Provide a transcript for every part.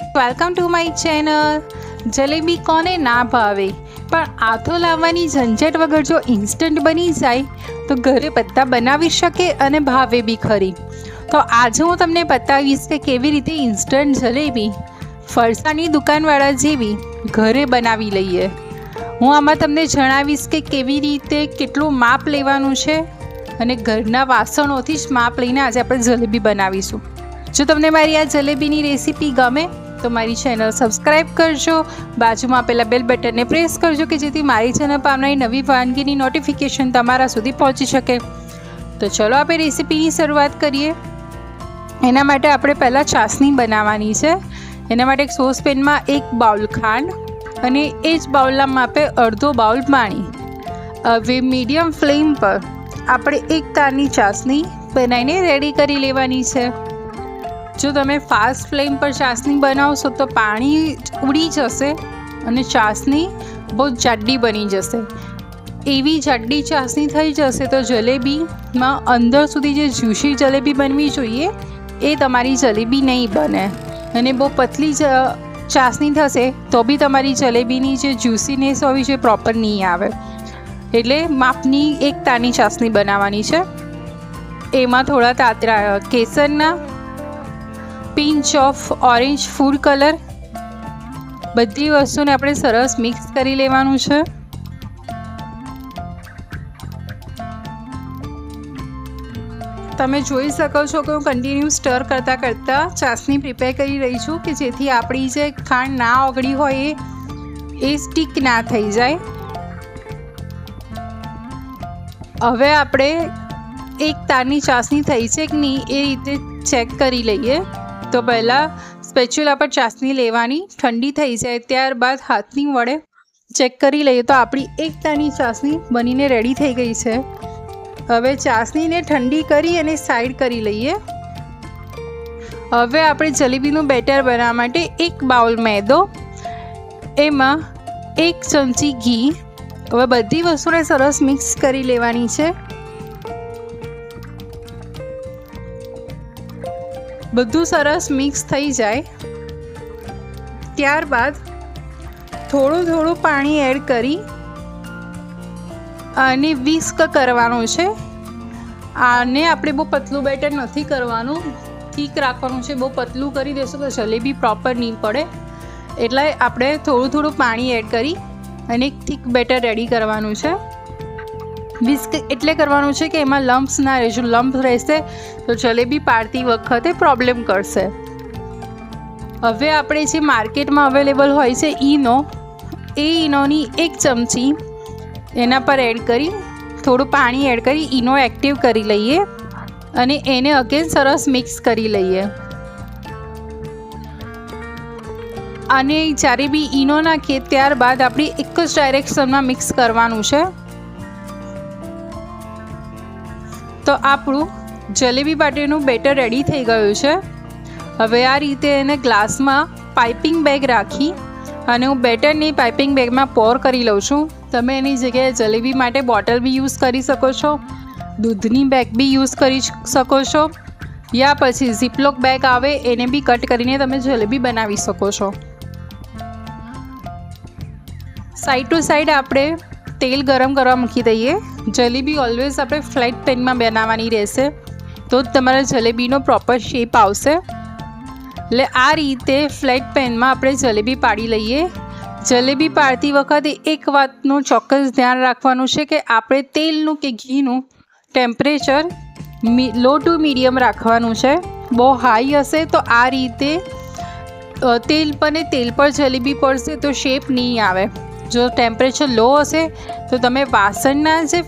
Welcome to my channel. Jalebi કોને ના ભાવે, પણ આ તો લાવવાની ઝંઝટ વગર જો ઇન્સ્ટન્ટ બની જાય તો ઘરે બધા બનાવી શકે અને ભાવે બી ખરી. તો આજે હું તમને બતાવીશ કે કેવી રીતે ઇન્સ્ટન્ટ જલેબી ફરસાણની દુકાનવાળા જેવી ઘરે બનાવી લઈએ. હું આમાં તમને જણાવીશ કે કેવી રીતે કેટલું માપ લેવાનું છે અને ઘરના વાસણોથી જ માપ લઈને આજે આપણે જલેબી બનાવીશું. જો તમને મારી આ જલેબીની રેસીપી ગમે તો મારી ચેનલ સબસ્ક્રાઈબ કરજો, બાજુમાં આપેલા બેલ બટનને પ્રેસ કરજો કે જેથી મારી ચેનલ પર આવનારી નવી વાનગીની નોટિફિકેશન તમારા સુધી પહોંચી શકે. તો ચલો આપણે રેસીપીની શરૂઆત કરીએ. એના માટે આપણે પહેલાં ચાસણી બનાવવાની છે. એના માટે એક સોસપેનમાં 1 બાઉલ ખાંડ અને એ જ બાઉલના માપે અડધો બાઉલ પાણી. હવે મીડિયમ ફ્લેમ પર આપણે 1 તારની ચાસણી બનાવીને રેડી કરી લેવાની છે. જો તમે ફાસ્ટ ફ્લેમ પર ચાસણી બનાવશો તો પાણી ઉડી જશે અને ચાસણી બહુ જાડી બની જશે. એવી જાડી ચાસણી થઈ જશે તો જલેબીમાં અંદર સુધી જે જ્યુસી જલેબી બનવી જોઈએ એ તમારી જલેબી નહીં બને, અને બહુ પતલી ચાસણી થશે તો બી તમારી જલેબીની જે જ્યુસીનેસ હોવી જોઈએ પ્રોપર નહીં આવે. એટલે માપની 1 તારની ચાસણી બનાવવાની છે. એમાં થોડા તાતરા કેસરના, pinch of orange food colour, બધી વસ્તુને આપણે સરસ મિક્સ કરી લેવાનું છે. તમે જોઈ શકો છો કે હું કન્ટિન્યુ સ્ટર કરતાં કરતાં ચાસણી પ્રિપેર કરી રહી છું કે જેથી આપણી જે ખાંડ ના ઓગળી હોય એ સ્ટીક ના થઈ જાય. હવે આપણે 1 તારની ચાસણી થઈ છે કે નહીં એ રીતે ચેક કરી લઈએ. તો પહેલાં સ્પેચ્યુલા પર ચાસણી લેવાની, ઠંડી થઈ જાય ત્યારબાદ હાથની વડે ચેક કરી લઈએ તો આપણી 1 તારની ચાસણી બનીને રેડી થઈ ગઈ છે. હવે ચાસણીને ઠંડી કરી અને સાઈડ કરી લઈએ. હવે આપણે જલેબીનું બેટર બનાવવા માટે 1 બાઉલ મેદો, એમાં 1 ચમચી ઘી. હવે બધી વસ્તુને સરસ મિક્સ કરી લેવાની છે. બધું સરસ મિક્સ થઈ જાય ત્યારબાદ થોડું પાણી એડ કરી અને વિસ્ક કરવાનું છે. આને આપણે બહુ પતલું બેટર નથી કરવાનું, ઠીક રાખવાનું છે. બહુ પતલું કરી દેશો તો જલેબી પ્રોપર નહીં પડે, એટલે આપણે થોડું પાણી એડ કરી અને એક ઠીક બેટર રેડી કરવાનું છે. વિસ્ક એટલે કરવાનું છે કે એમાં લમ્પ્સ ના રહે. જો લમ્પ રહેશે તો જલેબી પાડતી વખતે પ્રોબ્લેમ કરશે. હવે આપણે જે માર્કેટમાં અવેલેબલ હોય છે ઈનો, એ ઈનોની 1 ચમચી એના પર એડ કરી થોડું પાણી એડ કરી ઈનો એક્ટિવ કરી લઈએ અને એને અગેન સરસ મિક્સ કરી લઈએ. અને જ્યારે બી ઈનો નાખીએ ત્યારબાદ આપણે એક જ ડાયરેક્શનમાં મિક્સ કરવાનું છે. તો આપણું જલેબી માટેનું બેટર રેડી થઈ ગયું છે. હવે આ રીતે એને ગ્લાસમાં પાઇપિંગ બેગ રાખી અને હું બેટરને પાઇપિંગ બેગમાં પોર કરી લઉં છું. તમે એની જગ્યાએ જલેબી માટે બોટલ બી યુઝ કરી શકો છો, દૂધની બેગ બી યુઝ કરી શકો છો, યા પછી ઝીપલોક બેગ આવે એને બી કટ કરીને તમે જલેબી બનાવી શકો છો. સાઈડ ટુ સાઈડ આપણે તેલ ગરમ કરવા મૂકી દઈએ. જલેબી ઓલવેઝ આપણે ફ્લેટ પેનમાં બનાવવાની રહેશે તો જ તમારા જલેબીનો પ્રોપર શેપ આવશે. એટલે આ રીતે ફ્લેટ પેનમાં આપણે જલેબી પાડી લઈએ. જલેબી પાડતી વખતે એક વાતનું ચોક્કસ ધ્યાન રાખવાનું છે કે આપણે તેલનું કે ઘીનું ટેમ્પરેચર લો ટુ મીડિયમ રાખવાનું છે. બહુ હાઈ હશે તો આ રીતે તેલ પર જલેબી પડશે તો શેપ નહીં આવે. જો ટેમ્પરેચર લો હશે તો તમે વાસણના જે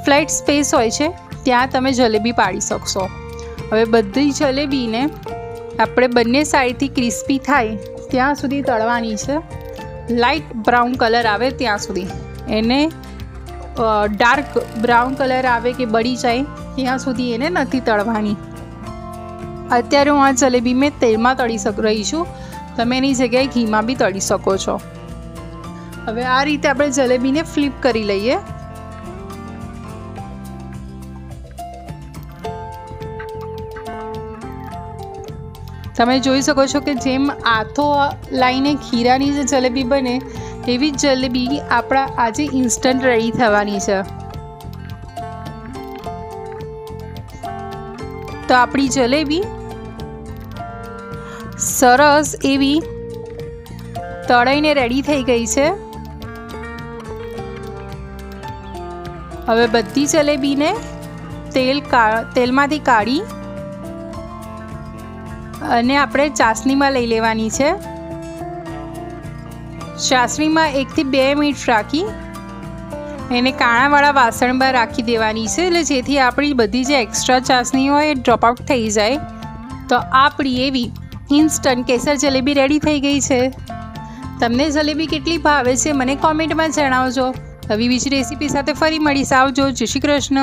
ફ્લેટ સ્પેસ હોય છે ત્યાં તમે જલેબી પાડી શકશો. હવે બધી જલેબીને આપણે બંને સાઈડથી ક્રિસ્પી થાય ત્યાં સુધી તળવાની છે. લાઇટ બ્રાઉન કલર આવે ત્યાં સુધી, એને ડાર્ક બ્રાઉન કલર આવે કે બળી જાય ત્યાં સુધી એને નથી તળવાની. અત્યારે હું આ જલેબી મેં તેલમાં તળી રહી છું, તમે એની જગ્યાએ ઘીમાં બી તળી શકો છો. હવે આ રીતે આપણે જલેબીને ફ્લિપ કરી લઈએ. તમે જોઈ શકો છો કે જેમ આથો લાઈને ખીરાની જે જલેબી બને એવી જ જલેબી આપણા આજે ઇન્સ્ટન્ટ રેડી થવાની છે. તો આપણી જલેબી સરસ એવી તળાઈને રેડી થઈ ગઈ છે. હવે બધી જલેબીને તેલમાંથી કાઢી અને આપણે ચાસણીમાં લઈ લેવાની છે. ચાસણીમાં 1 થી 2 મિનિટ રાખી એને કાણાવાળા વાસણમાં રાખી દેવાની છે, એટલે જેથી આપણી બધી જે એક્સ્ટ્રા ચાસણી હોય એ ડ્રોપ આઉટ થઈ જાય. તો આપણી એવી ઇન્સ્ટન્ટ કેસર જલેબી રેડી થઈ ગઈ છે. તમને જલેબી કેટલી ભાવે છે મને કોમેન્ટમાં જણાવજો. આવી બીજી રેસીપી સાથે ફરી મળીશ. આવજો. જય શ્રી કૃષ્ણ.